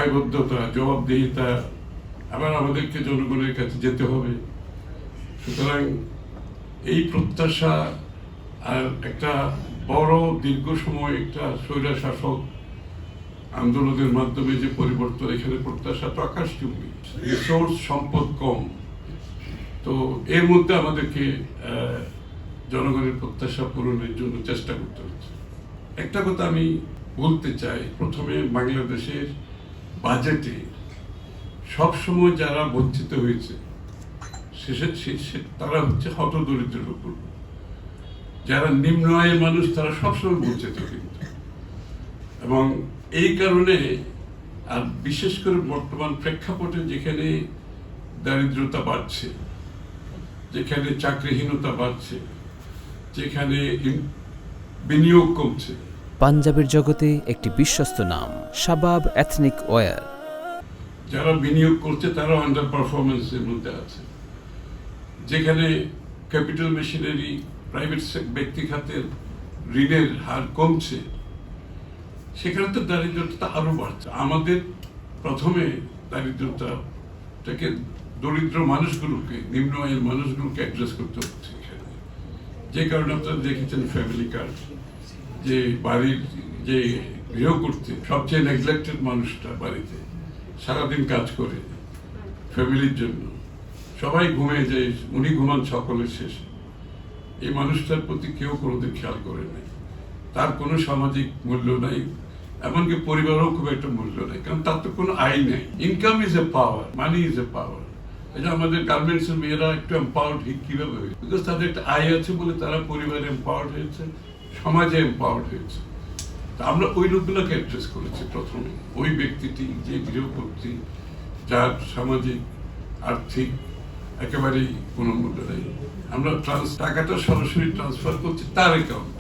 দায়বদ্ধতা, জবাবদিহিতা, আবার আমাদেরকে জনগণের কাছে যেতে হবে। সুতরাং এই প্রত্যাশা আর একটা বড় দীর্ঘ সময় একটা স্বৈরা শাসক আন্দোলনের মাধ্যমে যে পরিবর্তন, এখানে প্রত্যাশা তো আকাশচুম্বী। রিসোর্স সম্পদ কম, তো এর মধ্যে আমাদেরকে জনগণের প্রত্যাশা পূরণের জন্য চেষ্টা করতে হচ্ছে। একটা কথা আমি বলতে চাই, প্রথমে বাংলাদেশের বাজেটে সবসময় যারা বঞ্চিত হয়েছে তারা হচ্ছে হতদরিদ্রের উপর। যারা নিম্ন আয়ের মানুষ তারা সবসময় বঞ্চিত, কিন্তু এবং এই কারণে আর বিশেষ করে বর্তমান প্রেক্ষাপটে যেখানে দারিদ্রতা বাড়ছে, যেখানে চাকরিহীনতা বাড়ছে, যেখানে বিনিয়োগ কমছে। পাঞ্জাবের জগতে একটি বিশ্বস্ত নাম শাবাব এথনিক ওয়্যার। যারা বিনিয়োগ করছে তারা আন্ডার পারফরমেন্সের মধ্যে আছে। যেখানে ক্যাপিটাল মেশিনারি, প্রাইভেট ব্যক্তি খাতের ঋণের হার কমছে, সেখানে তো দারিদ্রতা আরো বাড়ছে। আমাদের প্রথমে দারিদ্রতাটাকে, দরিদ্র মানুষগুলোকে, নিম্ন আয়ের মানুষগুলোকে অ্যাড্রেস করতে হচ্ছে এখানে। যে কারণে আপনারা দেখেছেন ফ্যামিলি কার্ড, যে বাড়ির যে গৃহ করতে সবচেয়ে নেগলেক্টেড মানুষটা বাড়িতে সারাদিন কাজ করে ফ্যামিলির জন্য, সবাই ঘুমিয়ে যায়, উনি ঘুমান সকলের শেষে। এই মানুষটার প্রতি কেউ কোনোদিন খেয়াল করে নাই, তার কোনো সামাজিক মূল্য নাই, এমনকি পরিবারও খুব একটা মূল্য নেই, কারণ তার তো কোনো আয় নেই। Income is a power, money is a power. এটা আমাদের গার্মেন্টস এর মেয়েরা একটু এম্পাওয়ার্ড কিভাবে হয়েছে, বিকজ তাদের একটা আয় আছে বলে তারা পরিবারে এম্পাওয়ার্ড হয়েছে, সমাজে এম্পাওয়ার্ড হয়েছে। আমরা ওই লোকগুলোকে অ্যাড্রেস করেছি প্রথমে। ওই ব্যক্তিটি যে গৃহকর্ত্রী, যার সামাজিক আর্থিক একেবারেই কোনো মূল্য নেই, আমরা টাকাটা সরাসরি ট্রান্সফার করছি তার অ্যাকাউন্ট।